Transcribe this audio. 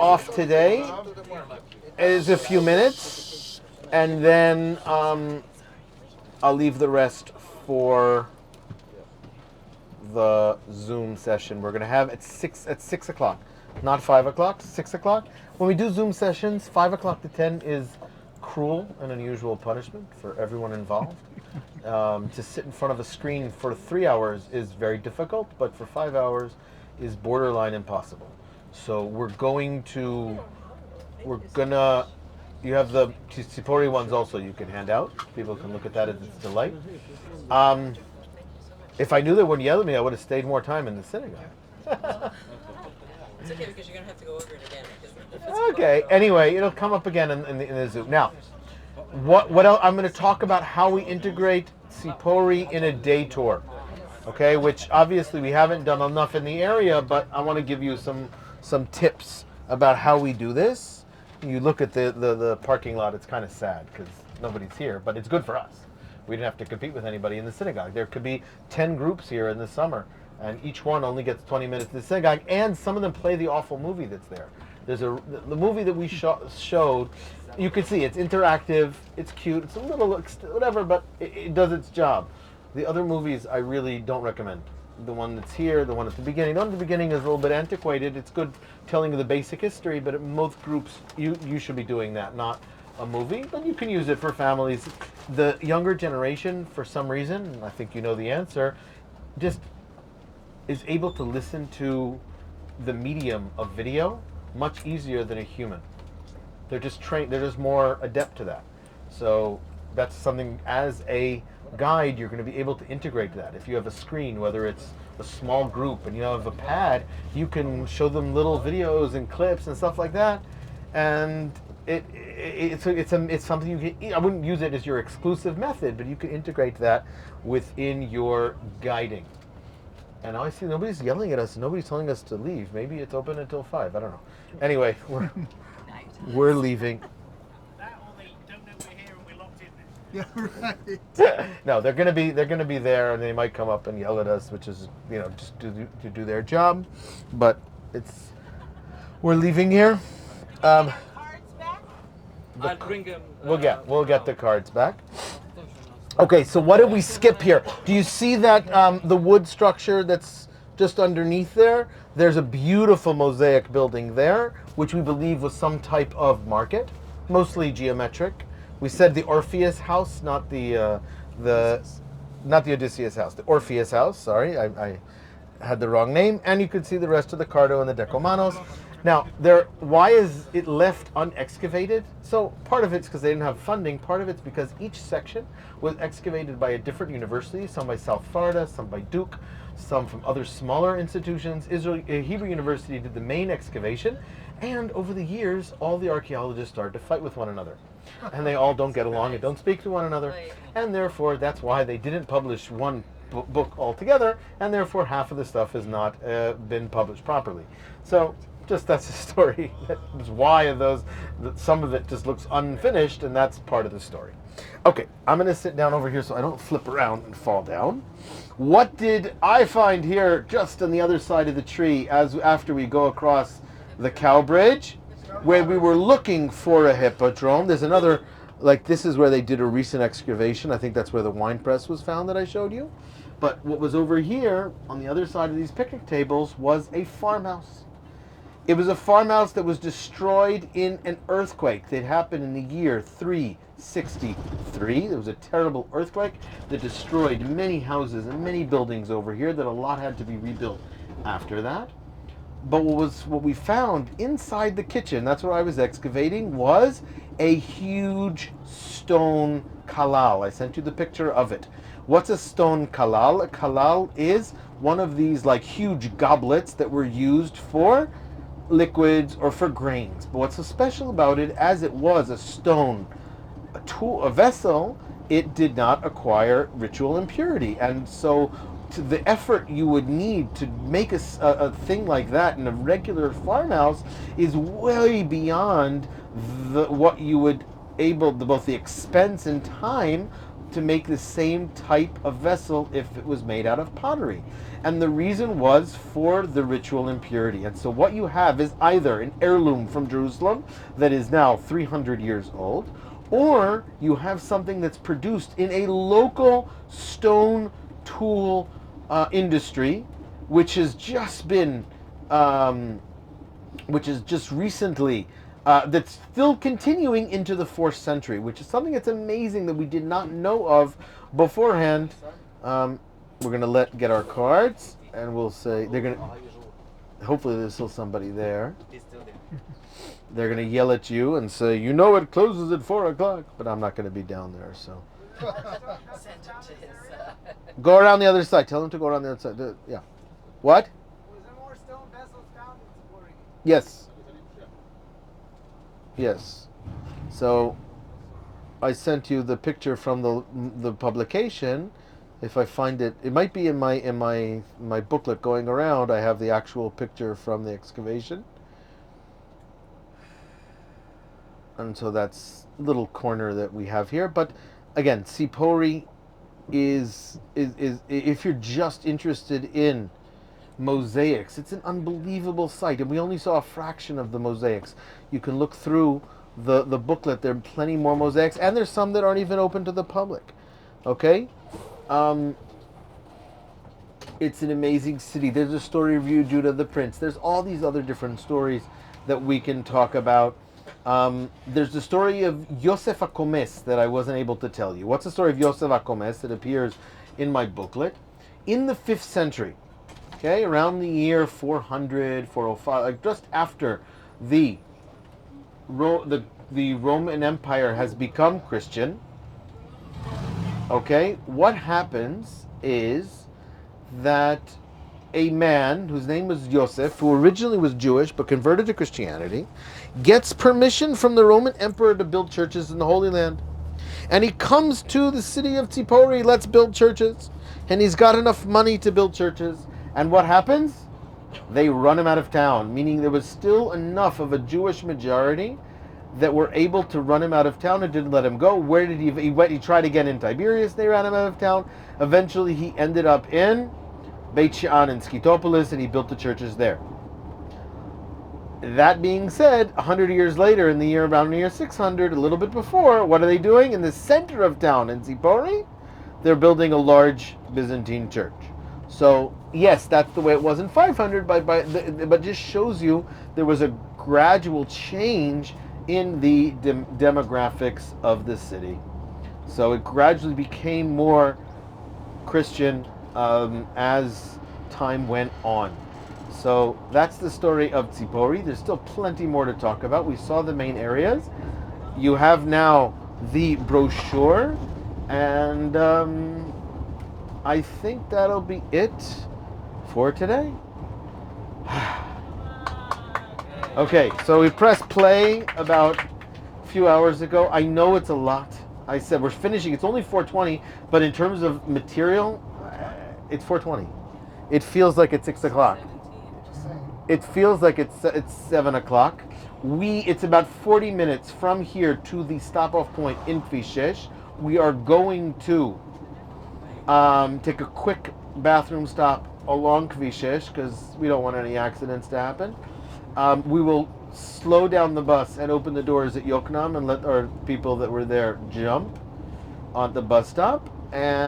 off today is a few minutes, and then I'll leave the rest for the Zoom session we're gonna have at 6 o'clock, not 5 o'clock, 6 o'clock. When we do Zoom sessions, 5 o'clock to 10 is cruel and unusual punishment for everyone involved. To sit in front of a screen for 3 hours is very difficult, but for 5 hours is borderline impossible. So you have the Tsipori ones also you can hand out. People can look at that as its delight. If I knew they wouldn't yell at me, I would have stayed more time in the synagogue. It's okay because you're going to have to go over it again. Okay, anyway, it'll come up again in the Zoom. Now, what else? I'm going to talk about how we integrate Tsipori in a day tour. Okay, which obviously we haven't done enough in the area, but I want to give you some tips about how we do this. You look at the parking lot, it's kind of sad because nobody's here, but it's good for us. We didn't have to compete with anybody in the synagogue. There could be 10 groups here in the summer, and each one only gets 20 minutes in the synagogue, and some of them play the awful movie that's there. There's the movie that we showed, you can see it's interactive, it's cute, it's a little, whatever, but it does its job. The other movies I really don't recommend. The one that's here, the one at the beginning. The one at the beginning is a little bit antiquated. It's good telling you the basic history, but at most groups, you should be doing that, not a movie, but you can use it for families. The younger generation, for some reason, and I think you know the answer, just is able to listen to the medium of video much easier than a human. They're just trained, they're just more adept to that. So that's something, as a guide, you're going to be able to integrate that. If you have a screen, whether it's a small group and you have a pad, you can show them little videos and clips and stuff like that, and it's something you can. I wouldn't use it as your exclusive method, but you can integrate that within your guiding. And I see nobody's yelling at us, nobody's telling us to leave. Maybe it's open until 5. I don't know. Anyway, we're leaving. That or they don't know we're here and we're locked in there. Yeah, right. No, they're gonna be there, and they might come up and yell at us, which is, just to do their job. But we're leaving here. Cards back? I'll bring them. We'll get the cards back. Okay, so what did we skip here? Do you see that the wood structure that's just underneath there? There's a beautiful mosaic building there, which we believe was some type of market, mostly geometric. We said the Orpheus house, not the Odysseus house, the Orpheus house. Sorry, I had the wrong name. And you could see the rest of the Cardo and the Decomanos. Now, why is it left unexcavated? So part of it's because they didn't have funding. Part of it's because each section was excavated by a different university, some by South Florida, some by Duke, some from other smaller institutions. Hebrew University did the main excavation, and over the years, all the archaeologists started to fight with one another. And they all don't get along and don't speak to one another. And therefore, that's why they didn't publish one book altogether, and therefore half of the stuff has not been published properly. So just that's the story. That's why some of it just looks unfinished, and that's part of the story. Okay, I'm going to sit down over here so I don't flip around and fall down. What did I find here just on the other side of the tree after we go across the cow bridge, where we were looking for a hippodrome? There's another, this is where they did a recent excavation. I think that's where the wine press was found that I showed you. But what was over here on the other side of these picnic tables was a farmhouse. It was a farmhouse that was destroyed in an earthquake that happened in the year 363. There was a terrible earthquake that destroyed many houses and many buildings over here, that a lot had to be rebuilt after that. But what we found inside the kitchen, that's what I was excavating, was a huge stone kalal. I sent you the picture of it. What's a stone kalal? A kalal is one of these huge goblets that were used for liquids or for grains. But what's so special about it, as it was a stone, a vessel, it did not acquire ritual impurity. And so the effort you would need to make a thing like that in a regular farmhouse is way beyond what you would able, both the expense and time to make the same type of vessel if it was made out of pottery. And the reason was for the ritual impurity. And so what you have is either an heirloom from Jerusalem that is now 300 years old, or you have something that's produced in a local stone tool industry, which has just been, which is just recently, that's still continuing into the 4th century, which is something that's amazing that we did not know of beforehand. We're going to get our cards, and we'll say, they're going to, hopefully there's still somebody there. They're going to yell at you and say, you know it closes at 4 o'clock, but I'm not going to be down there, so. Go around the other side. Tell them to go around the other side. Yeah. What? Was there more stone vessels found in Tzipori? Yes. Yes. So I sent you the picture from the publication. If I find it, it might be in my booklet going around. I have the actual picture from the excavation. And so that's a little corner that we have here. But again, Tzipori is if you're just interested in mosaics, it's an unbelievable site, and we only saw a fraction of the mosaics. You can look through the booklet. There are plenty more mosaics, and there's some that aren't even open to the public. Okay, it's an amazing city. There's a story of you, Judah the Prince. There's all these other different stories that we can talk about. There's the story of Yosef HaKomes that I wasn't able to tell you. What's the story of Yosef HaKomes? It appears in my booklet. In the 5th century, okay, around the year 400, 405, like just after the Roman Empire has become Christian, okay, what happens is that a man whose name was Yosef, who originally was Jewish but converted to Christianity, gets permission from the Roman emperor to build churches in the Holy Land. And he comes to the city of Tzipori, let's build churches. And he's got enough money to build churches. And what happens? They run him out of town, meaning there was still enough of a Jewish majority that were able to run him out of town and didn't let him go. Where did he went? He tried again in Tiberias. They ran him out of town. Eventually, he ended up in Beit She'an and Skytopolis, and he built the churches there. That being said, 100 years later, in the year around the year 600, a little bit before, what are they doing? In the center of town, in Tzipori, they're building a large Byzantine church. So, yes, that's the way it was in 500, but just shows you there was a gradual change in the demographics of the city. So it gradually became more Christian as time went on. So that's the story of Tzipori. There's still plenty more to talk about. We saw the main areas. You have now the brochure, and I think that'll be it for today. Okay, so we pressed play about a few hours ago. I know it's a lot. I said we're finishing. It's only 4:20, but in terms of material, it's 4:20. It feels like it's 6 o'clock. It feels like it's 7 o'clock. It's about 40 minutes from here to the stop-off point in Kvish 6. We are going to take a quick bathroom stop along Kvish 6 because we don't want any accidents to happen. We will slow down the bus and open the doors at Yoknam and let our people that were there jump on the bus stop. And